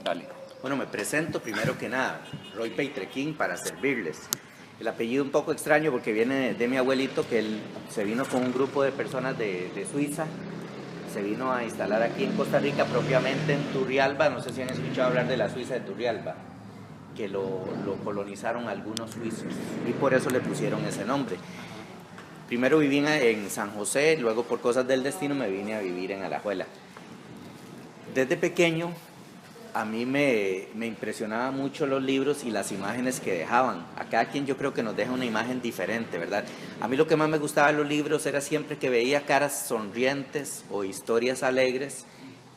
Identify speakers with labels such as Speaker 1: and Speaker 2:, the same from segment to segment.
Speaker 1: Dale. Bueno, me presento primero que nada, Roy Peitrequín, para servirles. El apellido un poco extraño porque viene de mi abuelito, que él se vino con un grupo de personas de Suiza, se vino a instalar aquí en Costa Rica, propiamente en Turrialba. No sé si han escuchado hablar de la Suiza de Turrialba, que lo colonizaron algunos suizos y por eso le pusieron ese nombre. Primero viví en San José, luego por cosas del destino me vine a vivir en Alajuela. Desde pequeño a mí me impresionaba mucho los libros y las imágenes que dejaban. A cada quien yo creo que nos deja una imagen diferente, ¿verdad? A mí lo que más me gustaba de los libros era siempre que veía caras sonrientes o historias alegres.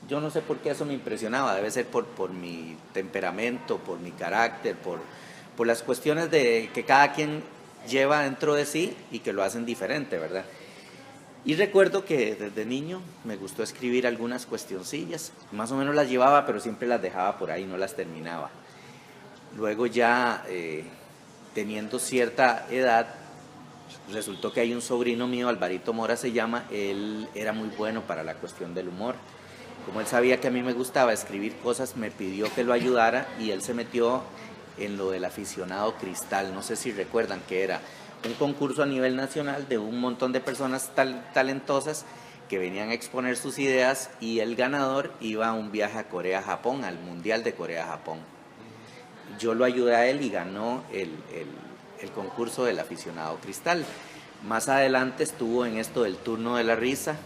Speaker 1: Yo no sé por qué eso me impresionaba, debe ser por mi temperamento, por mi carácter, por las cuestiones de que cada quien lleva dentro de sí y que lo hacen diferente, ¿verdad? Y recuerdo que desde niño me gustó escribir algunas cuestioncillas, más o menos las llevaba, pero siempre las dejaba por ahí, no las terminaba. Luego ya teniendo cierta edad, resultó que hay un sobrino mío, Alvarito Mora se llama, él era muy bueno para la cuestión del humor. Como él sabía que a mí me gustaba escribir cosas, me pidió que lo ayudara y él se metió en lo del aficionado Cristal. No sé si recuerdan que era un concurso a nivel nacional de un montón de personas talentosas que venían a exponer sus ideas y el ganador iba a un viaje a Corea-Japón, al Mundial de Corea-Japón. Yo lo ayudé a él y ganó el concurso del aficionado Cristal. Más adelante estuvo en esto del turno de la risa,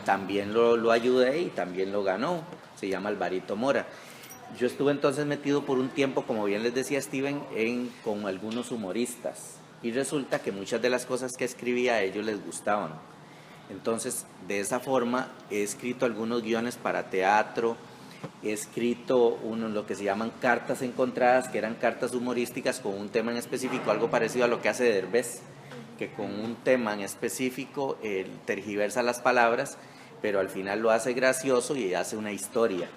Speaker 1: también lo ayudé y también lo ganó, se llama Alvarito Mora. Yo estuve entonces metido por un tiempo, como bien les decía Steven, con algunos humoristas y resulta que muchas de las cosas que escribía a ellos les gustaban. Entonces, de esa forma he escrito algunos guiones para teatro, he escrito lo que se llaman cartas encontradas, que eran cartas humorísticas con un tema en específico, algo parecido a lo que hace Derbez, que con un tema en específico tergiversa las palabras, pero al final lo hace gracioso y hace una historia.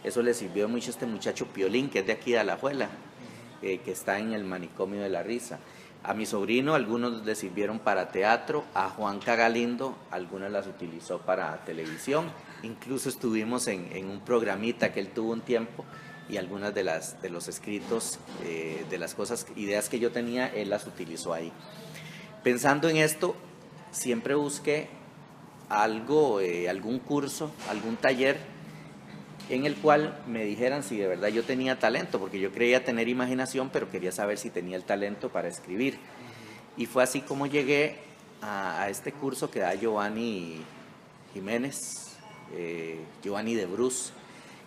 Speaker 1: Eso le sirvió mucho a este muchacho Piolín, que es de aquí de Alajuela, que está en el manicomio de la risa. A mi sobrino algunos le sirvieron para teatro, a Juanca Galindo algunas las utilizó para televisión, incluso estuvimos en un programita que él tuvo un tiempo y algunas de los escritos, de las ideas que yo tenía, él las utilizó ahí. Pensando en esto, siempre busqué algo, algún curso, algún taller en el cual me dijeran si de verdad yo tenía talento, porque yo creía tener imaginación, pero quería saber si tenía el talento para escribir. Y fue así como llegué a este curso que da Giovanni Jiménez, Giovanni de Bruce,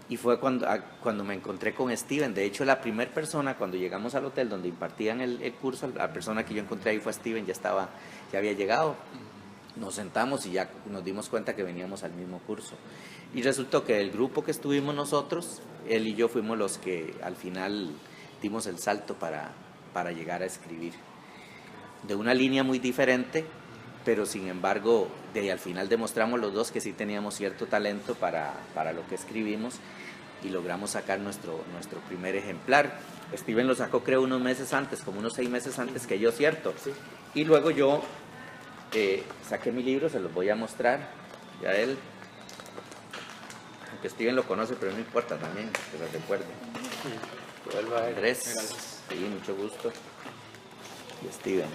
Speaker 1: y fue cuando me encontré con Steven. De hecho, la primera persona, cuando llegamos al hotel donde impartían el curso, la persona que yo encontré ahí fue Steven, ya había llegado. Nos sentamos y ya nos dimos cuenta que veníamos al mismo curso. Y resultó que el grupo que estuvimos nosotros, él y yo fuimos los que al final dimos el salto para llegar a escribir. De una línea muy diferente, pero sin embargo, al final demostramos los dos que sí teníamos cierto talento para lo que escribimos y logramos sacar nuestro primer ejemplar. Steven lo sacó creo unos meses antes, como unos 6 meses antes que yo, ¿cierto? Sí. Y luego yo saqué mi libro, se los voy a mostrar ya él, aunque Steven lo conoce, pero no importa también, que lo recuerde. Andrés, sí, mucho gusto. Y Steven.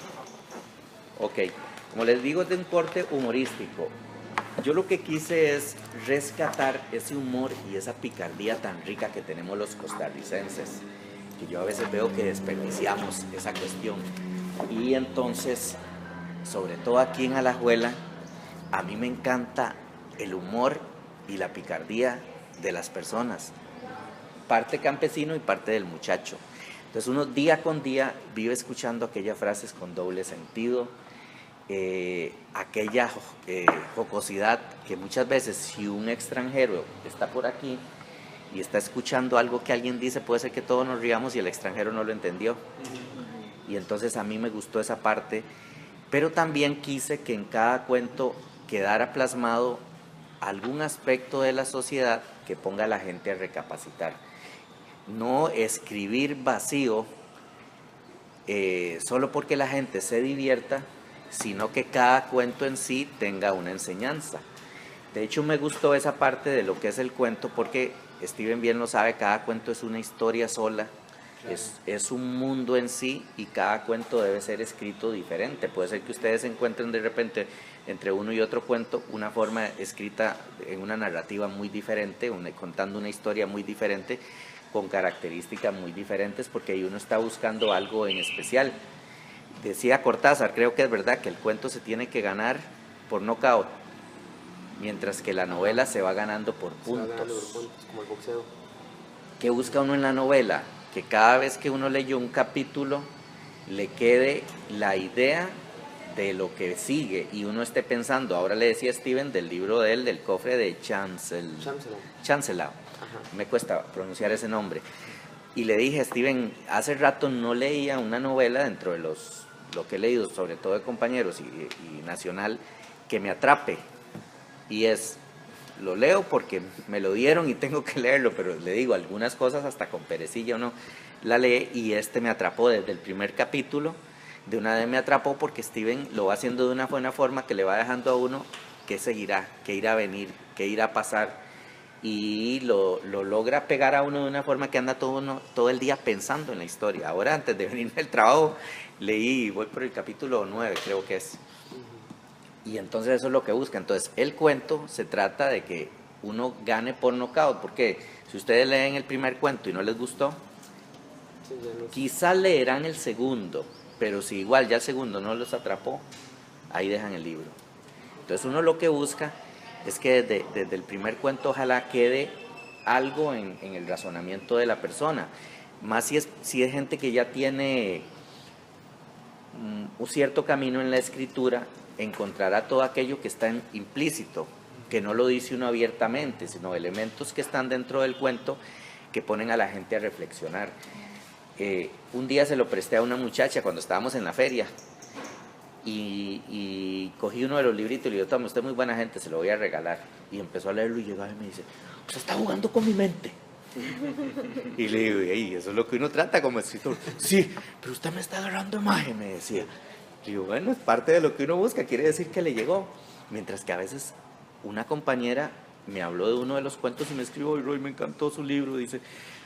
Speaker 1: Ok, como les digo, es de un corte humorístico. Yo lo que quise es rescatar ese humor y esa picardía tan rica que tenemos los costarricenses, que yo a veces veo que desperdiciamos esa cuestión. Y entonces, sobre todo aquí en Alajuela, a mí me encanta el humor y la picardía de las personas, parte campesino y parte del muchacho. Entonces uno día con día vive escuchando aquellas frases con doble sentido, aquella jocosidad que muchas veces si un extranjero está por aquí y está escuchando algo que alguien dice, puede ser que todos nos riamos y el extranjero no lo entendió. Y entonces a mí me gustó esa parte, pero también quise que en cada cuento quedara plasmado algún aspecto de la sociedad que ponga a la gente a recapacitar. No escribir vacío solo porque la gente se divierta, sino que cada cuento en sí tenga una enseñanza. De hecho, me gustó esa parte de lo que es el cuento porque Steven bien lo sabe, cada cuento es una historia sola, claro. Es un mundo en sí y cada cuento debe ser escrito diferente. Puede ser que ustedes encuentren de repente entre uno y otro cuento una forma escrita en una narrativa muy diferente, contando una historia muy diferente, con características muy diferentes, porque ahí uno está buscando algo en especial. Decía Cortázar, creo que es verdad, que el cuento se tiene que ganar por nocaut, mientras que la novela se va ganando por puntos.
Speaker 2: Como el boxeo.
Speaker 1: ¿Qué busca uno en la novela? Que cada vez que uno leyó un capítulo le quede la idea de lo que sigue y uno esté pensando. Ahora le decía a Steven del libro de él, del cofre de Chancelau. Me cuesta pronunciar ese nombre. Y le dije a Steven, hace rato no leía una novela dentro de lo que he leído, sobre todo de compañeros y nacional, que me atrape. Y lo leo porque me lo dieron y tengo que leerlo, pero le digo, algunas cosas hasta con perecilla uno la lee, y me atrapó desde el primer capítulo. De una vez me atrapó porque Steven lo va haciendo de una buena forma que le va dejando a uno qué seguirá, qué irá a venir, qué irá a pasar, y lo logra pegar a uno de una forma que anda todo el día pensando en la historia. Ahora, antes de venirme al trabajo, voy por el capítulo 9, creo que es. Y entonces eso es lo que busca. Entonces el cuento se trata de que uno gane por nocaut, porque si ustedes leen el primer cuento y no les gustó, quizá leerán el segundo, pero si igual ya el segundo no los atrapó, ahí dejan el libro. Entonces uno lo que busca es que desde el primer cuento ojalá quede algo en el razonamiento de la persona, más si es gente que ya tiene un cierto camino en la escritura, encontrará todo aquello que está implícito, que no lo dice uno abiertamente, sino elementos que están dentro del cuento que ponen a la gente a reflexionar. Un día se lo presté a una muchacha cuando estábamos en la feria y cogí uno de los libritos y le digo, toma, usted es muy buena gente, se lo voy a regalar. Y empezó a leerlo y llegaba y me dice, usted está jugando con mi mente. Y le digo, hey, eso es lo que uno trata como escritor. Sí, pero usted me está agarrando imagen, me decía. Le digo, bueno, es parte de lo que uno busca, quiere decir que le llegó. Mientras que a veces una compañera me habló de uno de los cuentos y me escribió, Roy, me encantó su libro, dice,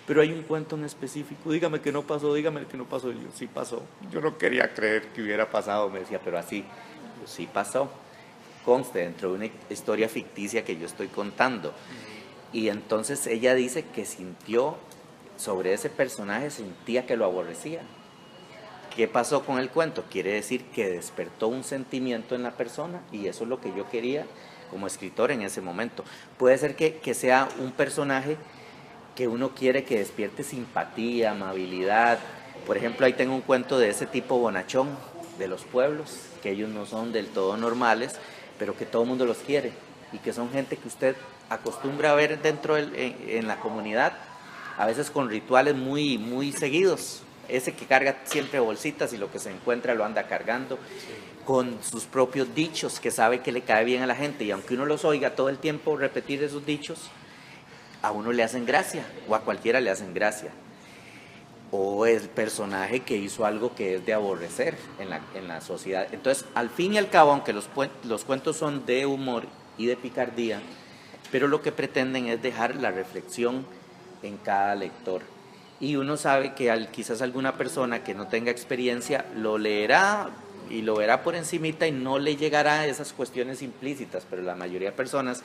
Speaker 1: pero hay un cuento en específico, dígame que no pasó, dígame que no pasó. Y yo, sí pasó. Yo no quería creer que hubiera pasado, me decía, pero así, pues, sí pasó. Conste dentro de una historia ficticia que yo estoy contando. Y entonces ella dice que sintió sobre ese personaje, sentía que lo aborrecía. ¿Qué pasó con el cuento? Quiere decir que despertó un sentimiento en la persona, y eso es lo que yo quería como escritor en ese momento. Puede ser que sea un personaje que uno quiere que despierte simpatía, amabilidad. Por ejemplo, ahí tengo un cuento de ese tipo bonachón, de los pueblos, que ellos no son del todo normales, pero que todo el mundo los quiere, y que son gente que usted acostumbra a ver dentro en la comunidad, a veces con rituales muy, muy seguidos. Ese que carga siempre bolsitas y lo que se encuentra lo anda cargando, con sus propios dichos que sabe que le cae bien a la gente, y aunque uno los oiga todo el tiempo repetir esos dichos, a uno le hacen gracia, o a cualquiera le hacen gracia. O el personaje que hizo algo que es de aborrecer en la sociedad. Entonces, al fin y al cabo, aunque los cuentos son de humor y de picardía, pero lo que pretenden es dejar la reflexión en cada lector. Y uno sabe que quizás alguna persona que no tenga experiencia lo leerá y lo verá por encimita y no le llegará a esas cuestiones implícitas, pero la mayoría de personas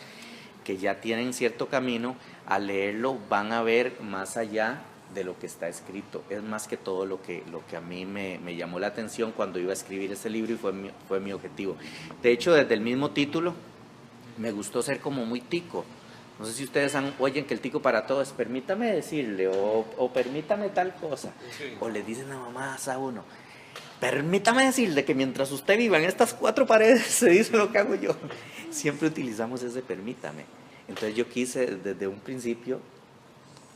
Speaker 1: que ya tienen cierto camino, al leerlo van a ver más allá de lo que está escrito. Es más que todo lo que a mí me llamó la atención cuando iba a escribir ese libro, y fue mi objetivo. De hecho, desde el mismo título me gustó ser como muy tico. No sé si ustedes oyen que el tico para todo es permítame decirle, o permítame tal cosa, sí. O le dicen a mamá a uno, permítame decirle que mientras usted viva en estas 4 paredes se dice lo que hago yo. Siempre utilizamos ese permítame. Entonces yo quise desde un principio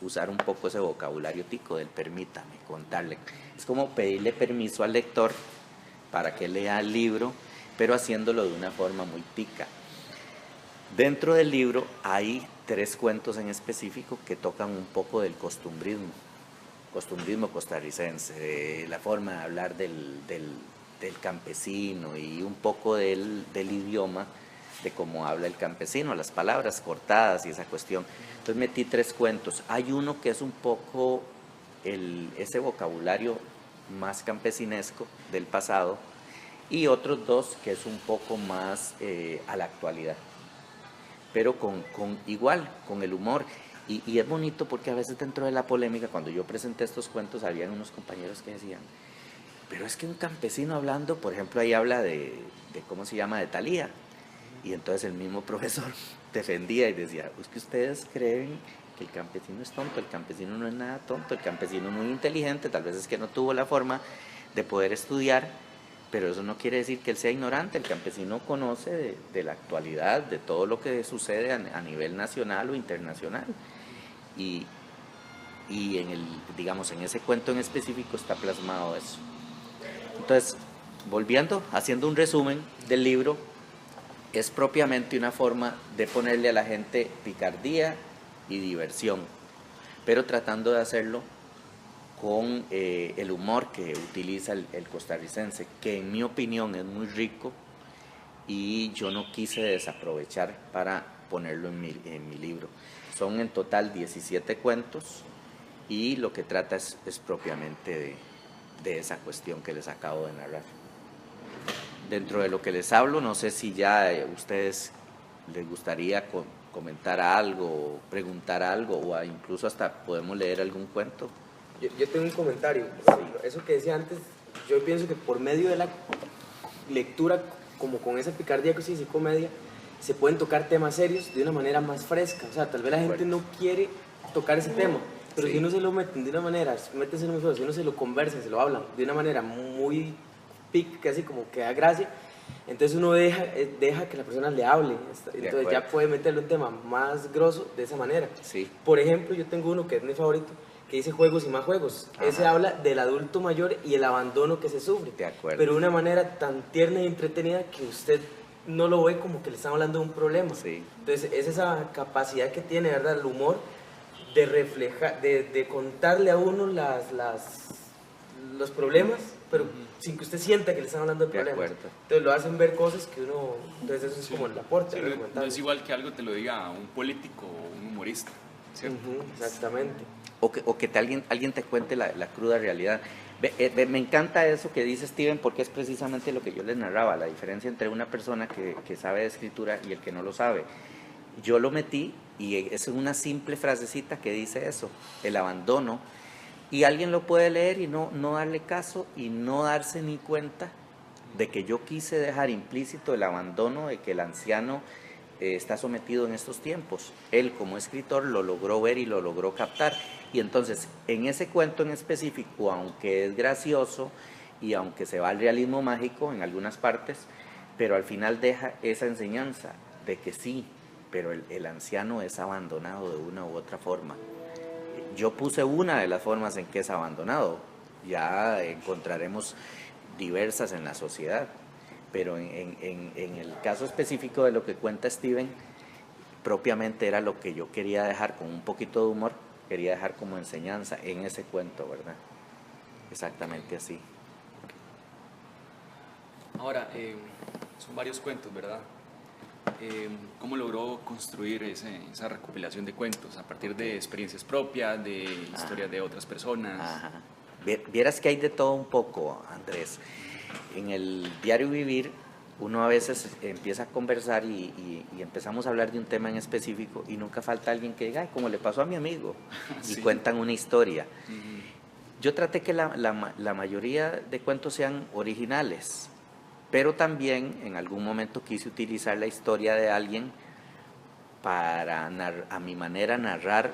Speaker 1: usar un poco ese vocabulario tico del permítame, contarle. Es como pedirle permiso al lector para que lea el libro, pero haciéndolo de una forma muy tica. Dentro del libro hay 3 cuentos en específico que tocan un poco del costumbrismo costarricense, la forma de hablar del campesino y un poco del idioma de cómo habla el campesino, las palabras cortadas y esa cuestión. Entonces metí 3 cuentos. Hay uno que es un poco ese vocabulario más campesinesco del pasado, y otros 2 que es un poco más a la actualidad, pero igual, con el humor. Y es bonito porque a veces dentro de la polémica, cuando yo presenté estos cuentos, habían unos compañeros que decían, pero es que un campesino hablando, por ejemplo, ahí habla de ¿cómo se llama?, de Thalía. Y entonces el mismo profesor defendía y decía, es que ustedes creen que el campesino es tonto, el campesino no es nada tonto, el campesino es muy inteligente, tal vez es que no tuvo la forma de poder estudiar, pero eso no quiere decir que él sea ignorante. El campesino conoce de la actualidad, de todo lo que sucede a nivel nacional o internacional. Y digamos, en ese cuento en específico está plasmado eso. Entonces, volviendo, haciendo un resumen del libro, es propiamente una forma de ponerle a la gente picardía y diversión, pero tratando de hacerlo con el humor que utiliza el costarricense, que en mi opinión es muy rico, y yo no quise desaprovechar para ponerlo en mi libro. Son en total 17 cuentos, y lo que trata es propiamente de esa cuestión que les acabo de narrar. Dentro de lo que les hablo, no sé si ya ustedes les gustaría comentar algo, preguntar algo, o incluso hasta podemos leer algún cuento.
Speaker 2: Yo tengo un comentario. Eso que decía antes, yo pienso que por medio de la lectura, como con esa picardía que se dice comedia, se pueden tocar temas serios de una manera más fresca. O sea, tal vez la gente no quiere tocar ese tema, pero si uno se lo meten de una manera, métese en un juego, si uno se lo conversa, se lo hablan de una manera muy casi como que da gracia, entonces uno deja que la persona le hable, entonces ya puede meterle un tema más grosso de esa manera.
Speaker 1: Sí.
Speaker 2: Por ejemplo, yo tengo uno que es mi favorito, que dice Juegos y más juegos. Ajá. Ese habla del adulto mayor y el abandono que se sufre, pero de una manera tan tierna y entretenida que usted no lo ve como que le están hablando de un problema.
Speaker 1: Sí.
Speaker 2: Entonces es esa capacidad que tiene, ¿verdad?, el humor de reflejar, de contarle a uno los problemas, pero sin que usted sienta que le están hablando de problemas. Entonces lo hacen ver cosas que uno... Entonces eso es como el aporte.
Speaker 3: Sí, no es igual que algo te lo diga un político o un humorista, ¿cierto?
Speaker 2: Exactamente.
Speaker 1: O que alguien te cuente la cruda realidad. Me encanta eso que dice Steven, porque es precisamente lo que yo les narraba, la diferencia entre una persona que sabe de escritura y el que no lo sabe. Yo lo metí, y es una simple frasecita que dice eso, el abandono, y alguien lo puede leer y no darle caso y no darse ni cuenta de que yo quise dejar implícito el abandono, de que el anciano está sometido en estos tiempos. Él, como escritor, lo logró ver y lo logró captar. Y entonces, en ese cuento en específico, aunque es gracioso y aunque se va al realismo mágico en algunas partes, pero al final deja esa enseñanza de que sí, pero el anciano es abandonado de una u otra forma. Yo puse una de las formas en que es abandonado, ya encontraremos diversas en la sociedad, pero en el caso específico de lo que cuenta Steven, propiamente era lo que yo quería dejar con un poquito de humor, quería dejar como enseñanza en ese cuento, ¿verdad? Exactamente así.
Speaker 3: Ahora, son varios cuentos, ¿verdad? ¿Cómo logró construir esa recopilación de cuentos? ¿A partir de experiencias propias, de historias de otras personas?
Speaker 1: Ajá. Vieras que hay de todo un poco, Andrés. En el diario vivir, uno a veces empieza a conversar y empezamos a hablar de un tema en específico, y nunca falta alguien que diga, ay, como le pasó a mi amigo, y sí, cuentan una historia. Yo traté que la mayoría de cuentos sean originales, pero también en algún momento quise utilizar la historia de alguien para, a mi manera, narrar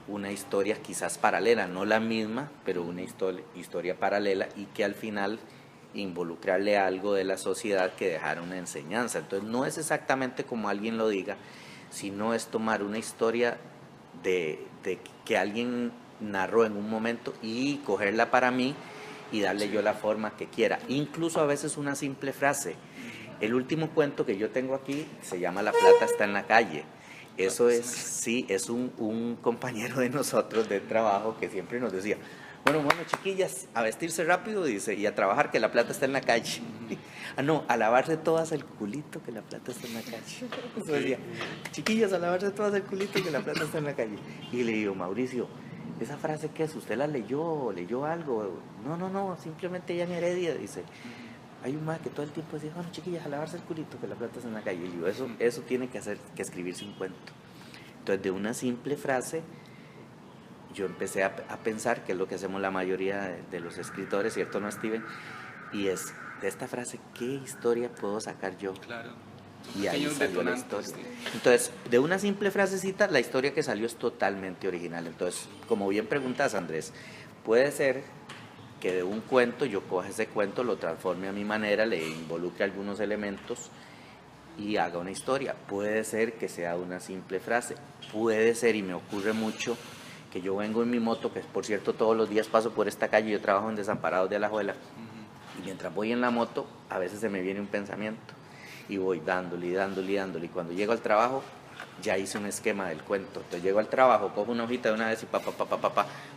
Speaker 1: una historia quizás paralela, no la misma, pero una historia paralela, y que al final involucrarle algo de la sociedad que dejara una enseñanza. Entonces no es exactamente como alguien lo diga, sino es tomar una historia de que alguien narró en un momento y cogerla para mí y darle yo la forma que quiera, incluso a veces una simple frase. El último cuento que yo tengo aquí se llama La plata está en la calle. Eso es, sí, es un compañero de nosotros de trabajo que siempre nos decía, Bueno, chiquillas, a vestirse rápido, dice, y a trabajar, que la plata está en la calle. Ah, no, a lavarse todas el culito, que la plata está en la calle. Eso decía, chiquillas, a lavarse todas el culito, que la plata está en la calle. Y le digo, Mauricio, ¿esa frase qué es? ¿Usted la leyó algo? No, simplemente Jan Heredia, dice. Hay un más que todo el tiempo decía, bueno, chiquillas, a lavarse el culito, que la plata está en la calle. Y digo, eso tiene que escribirse un cuento. Entonces, de una simple frase, yo empecé a pensar, que es lo que hacemos la mayoría de los escritores, ¿cierto, no, Steven? Y es, de esta frase, ¿qué historia puedo sacar yo?
Speaker 3: Claro.
Speaker 1: Y ahí salió la historia. Entonces, de una simple frasecita, la historia que salió es totalmente original. Entonces, como bien preguntas, Andrés, puede ser que de un cuento yo coja ese cuento, lo transforme a mi manera, le involucre algunos elementos y haga una historia. Puede ser que sea una simple frase. Puede ser, y me ocurre mucho, que yo vengo en mi moto, que por cierto todos los días paso por esta calle, yo trabajo en Desamparados de Alajuela, y mientras voy en la moto, a veces se me viene un pensamiento, y voy dándole, y cuando llego al trabajo, ya hice un esquema del cuento. Entonces llego al trabajo, cojo una hojita de una vez y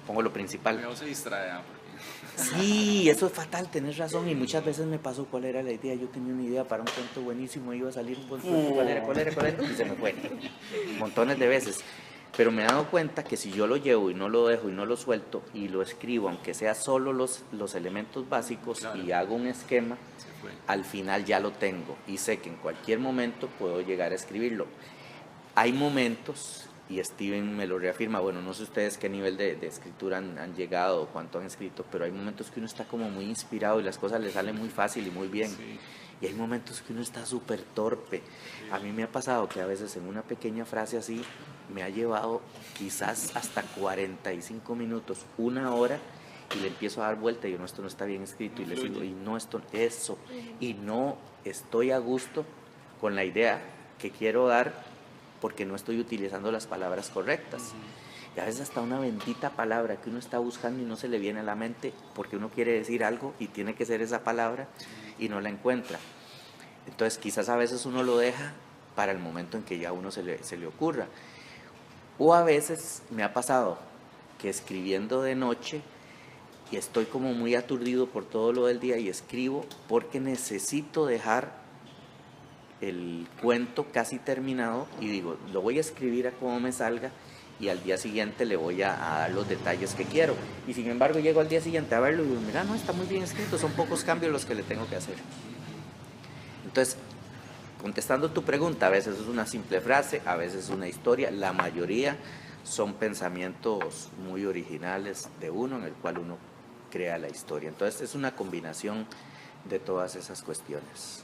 Speaker 1: pongo lo principal.
Speaker 3: Pero se distrae,
Speaker 1: Sí, eso es fatal, tenés razón, y muchas veces me pasó cuál era la idea. Yo tenía una idea para un cuento buenísimo, iba a salir un buen cuento, cuál era, y se me fue, montones de veces. Pero me he dado cuenta que si yo lo llevo y no lo dejo y no lo suelto y lo escribo, aunque sea solo los elementos básicos, claro, y hago un esquema, al final ya lo tengo y sé que en cualquier momento puedo llegar a escribirlo. Hay momentos, y Steven me lo reafirma, bueno, no sé ustedes qué nivel de escritura han llegado o cuánto han escrito, pero hay momentos que uno está como muy inspirado y las cosas le salen muy fácil y muy bien. Sí. Y hay momentos que uno está súper torpe. Sí. A mí me ha pasado que a veces en una pequeña frase así me ha llevado quizás hasta 45 minutos, una hora, y le empiezo a dar vuelta y yo, no, esto no está bien escrito, y le digo, y no, eso, y no estoy a gusto con la idea que quiero dar porque no estoy utilizando las palabras correctas. Y a veces hasta una bendita palabra que uno está buscando y no se le viene a la mente porque uno quiere decir algo y tiene que ser esa palabra y no la encuentra. Entonces quizás a veces uno lo deja para el momento en que ya a uno se le ocurra. O a veces me ha pasado que escribiendo de noche y estoy como muy aturdido por todo lo del día y escribo porque necesito dejar el cuento casi terminado y digo, lo voy a escribir a como me salga y al día siguiente le voy a dar los detalles que quiero. Y sin embargo llego al día siguiente a verlo y digo, mira, no, está muy bien escrito, son pocos cambios los que le tengo que hacer. Entonces, contestando tu pregunta, a veces es una simple frase, a veces es una historia, la mayoría son pensamientos muy originales de uno en el cual uno crea la historia. Entonces es una combinación de todas esas cuestiones,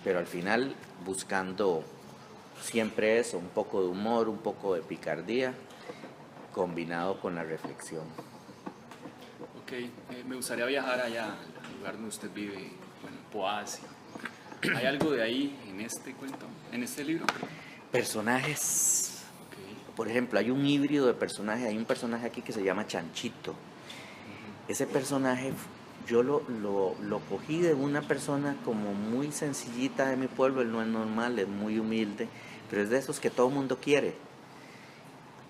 Speaker 1: pero al final buscando siempre eso, un poco de humor, un poco de picardía, combinado con la reflexión.
Speaker 3: Ok, me gustaría viajar allá, al lugar donde usted vive, bueno, Poás. ¿Hay algo de ahí en este cuento, en este libro?
Speaker 1: Personajes. Okay. Por ejemplo, hay un híbrido de personajes, hay un personaje aquí que se llama Chanchito. Ese personaje yo lo cogí de una persona como muy sencillita de mi pueblo, él no es normal, es muy humilde, pero es de esos que todo el mundo quiere.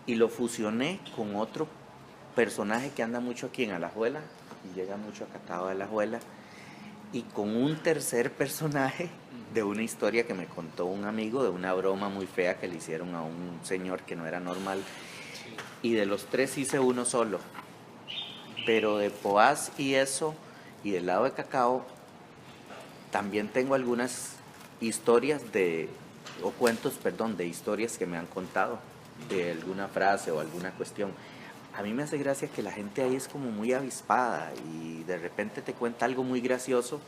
Speaker 1: Y lo fusioné con otro personaje que anda mucho aquí en Alajuela, y llega mucho a Cacao de Alajuela, y con un tercer personaje de una historia que me contó un amigo, de una broma muy fea que le hicieron a un señor que no era normal, y de los tres hice uno solo. Pero de Poás y eso, y del lado de Cacao, también tengo algunas historias o cuentos, de historias que me han contado, de alguna frase o alguna cuestión. A mí me hace gracia que la gente ahí es como muy avispada y de repente te cuenta algo muy gracioso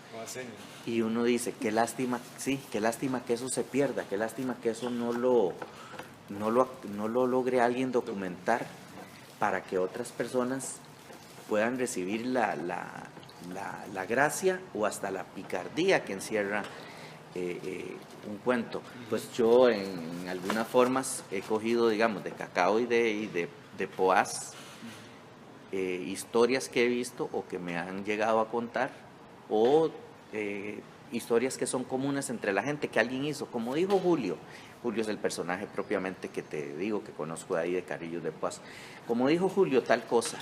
Speaker 1: y uno dice, qué lástima, sí, qué lástima que eso se pierda, qué lástima que eso no lo logre alguien documentar para que otras personas puedan recibir la gracia o hasta la picardía que encierra un cuento. Pues yo en algunas formas he cogido, digamos, de Cacao y de Poás, historias que he visto o que me han llegado a contar, o historias que son comunes entre la gente, que alguien hizo, como dijo Julio, Julio es el personaje propiamente que te digo, que conozco de ahí de Carrillos de Paz. Como dijo Julio tal cosa,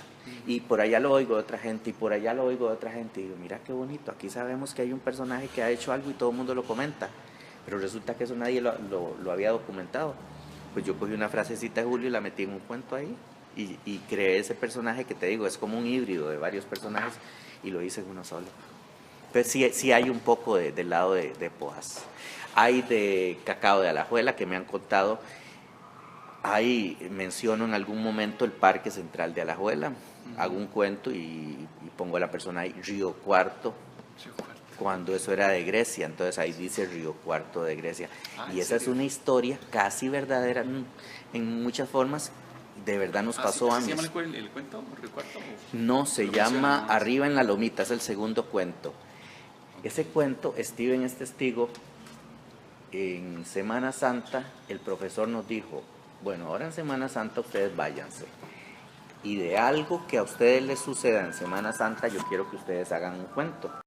Speaker 1: y por allá lo oigo de otra gente, y por allá lo oigo de otra gente, y digo, mira qué bonito, aquí sabemos que hay un personaje que ha hecho algo y todo el mundo lo comenta, pero resulta que eso nadie lo había documentado. Pues yo cogí una frasecita de Julio y la metí en un cuento ahí, y creé ese personaje que te digo, es como un híbrido de varios personajes, y lo hice en uno solo. Entonces sí hay un poco del lado de Poás. Hay de Cacao de Alajuela que me han contado. Ahí menciono en algún momento el Parque Central de Alajuela. Hago un cuento y pongo a la persona ahí, Río Cuarto, cuando eso era de Grecia. Entonces ahí dice Río Cuarto de Grecia. Y esa es una historia casi verdadera en muchas formas. De verdad nos pasó a mí.
Speaker 3: ¿Se llama el cuento, Río Cuarto?
Speaker 1: No, se llama Arriba en la Lomita, es el segundo cuento. Ese cuento, Steven es testigo. En Semana Santa el profesor nos dijo, bueno, ahora en Semana Santa ustedes váyanse, y de algo que a ustedes les suceda en Semana Santa yo quiero que ustedes hagan un cuento.